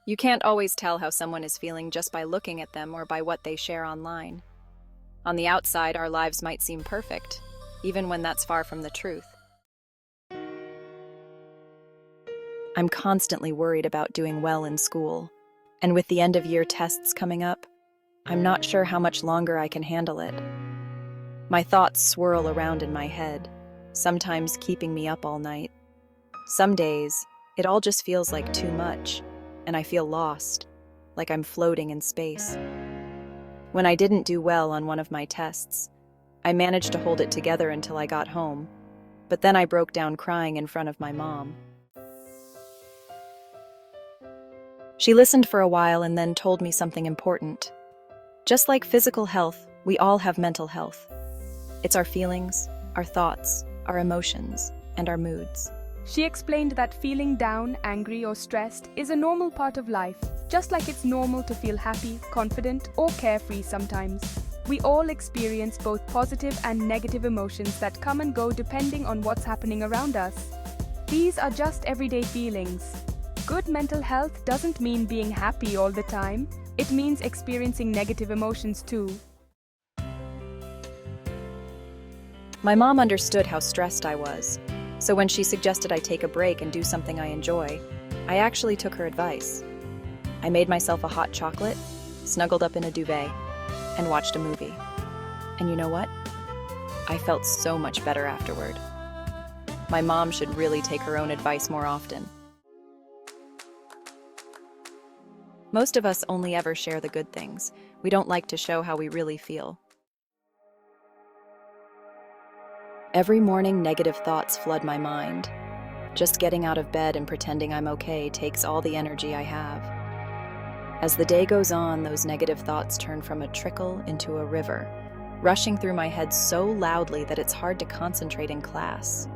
You can't always tell how someone is feeling just by looking at them or by what they share online. On the outside, our lives might seem perfect, even when that's far from the truth. I'm constantly worried about doing well in school, and with the end-of-year tests coming up, I'm not sure how much longer I can handle it. My thoughts swirl around in my head, sometimes keeping me up all night. Some days, it all just feels like too much, and I feel lost, like I'm floating in space. When I didn't do well on one of my tests, I managed to hold it together until I got home, but then I broke down crying in front of my mom. She listened for a while and then told me something important. Just like physical health, we all have mental health. It's our feelings, our thoughts, our emotions, and our moods. She explained that feeling down, angry, or stressed is a normal part of life, just like it's normal to feel happy, confident, or carefree sometimes. We all experience both positive and negative emotions that come and go depending on what's happening around us. These are just everyday feelings. Good mental health doesn't mean being happy all the time. It means experiencing negative emotions too. My mom understood how stressed I was, so when she suggested I take a break and do something I enjoy, I actually took her advice. I made myself a hot chocolate, snuggled up in a duvet, and watched a movie. And you know what? I felt so much better afterward. My mom should really take her own advice more often. Most of us only ever share the good things. We don't like to show how we really feel. Every morning, negative thoughts flood my mind. Just getting out of bed and pretending I'm okay takes all the energy I have. As the day goes on, those negative thoughts turn from a trickle into a river, rushing through my head so loudly that it's hard to concentrate in class.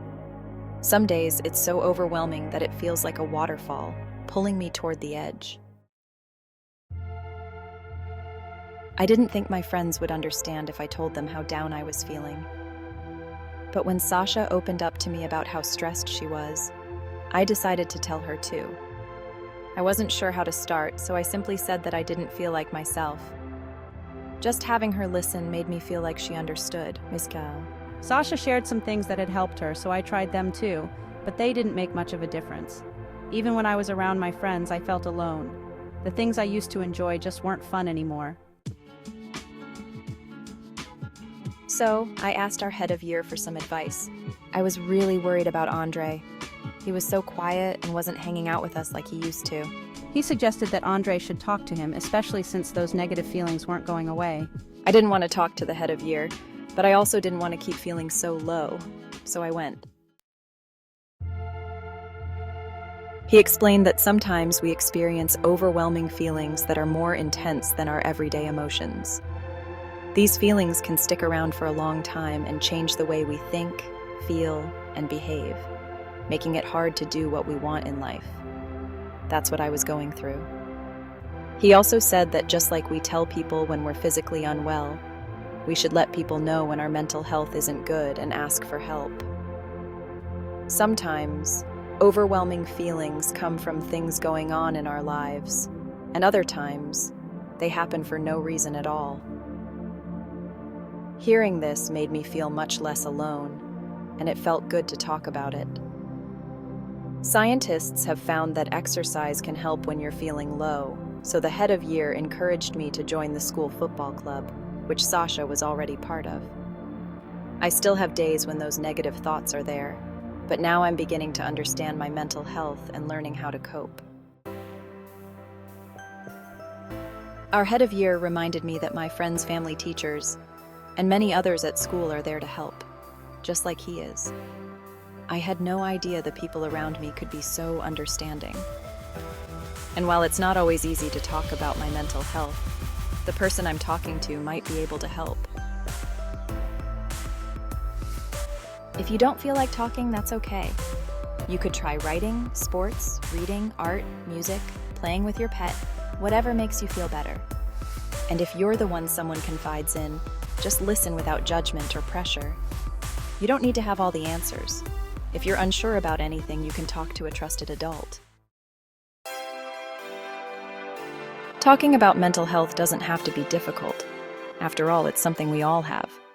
Some days, it's so overwhelming that it feels like a waterfall, pulling me toward the edge. I didn't think my friends would understand if I told them how down I was feeling. But when Sasha opened up to me about how stressed she was, I decided to tell her too. I wasn't sure how to start, so I simply said that I didn't feel like myself. Just having her listen made me feel like she understood. Miskal. Sasha shared some things that had helped her, so I tried them too, but they didn't make much of a difference. Even when I was around my friends, I felt alone. The things I used to enjoy just weren't fun anymore. So, I asked our head of year for some advice. I was really worried about Andre. He was so quiet and wasn't hanging out with us like he used to. He suggested that Andre should talk to him, especially since those negative feelings weren't going away. I didn't want to talk to the head of year, but I also didn't want to keep feeling so low, so I went. He explained that sometimes we experience overwhelming feelings that are more intense than our everyday emotions. These feelings can stick around for a long time and change the way we think, feel, and behave, making it hard to do what we want in life. That's what I was going through. He also said that just like we tell people when we're physically unwell, we should let people know when our mental health isn't good and ask for help. Sometimes, overwhelming feelings come from things going on in our lives, and other times, they happen for no reason at all. Hearing this made me feel much less alone, and it felt good to talk about it. Scientists have found that exercise can help when you're feeling low, so the head of year encouraged me to join the school football club, which Sasha was already part of. I still have days when those negative thoughts are there, but now I'm beginning to understand my mental health and learning how to cope. Our head of year reminded me that my friends' family teachers and many others at school are there to help, just like he is. I had no idea the people around me could be so understanding. And while it's not always easy to talk about my mental health, the person I'm talking to might be able to help. If you don't feel like talking, that's okay. You could try writing, sports, reading, art, music, playing with your pet, whatever makes you feel better. And if you're the one someone confides in, just listen without judgment or pressure. You don't need to have all the answers. If you're unsure about anything, you can talk to a trusted adult. Talking about mental health doesn't have to be difficult. After all, it's something we all have.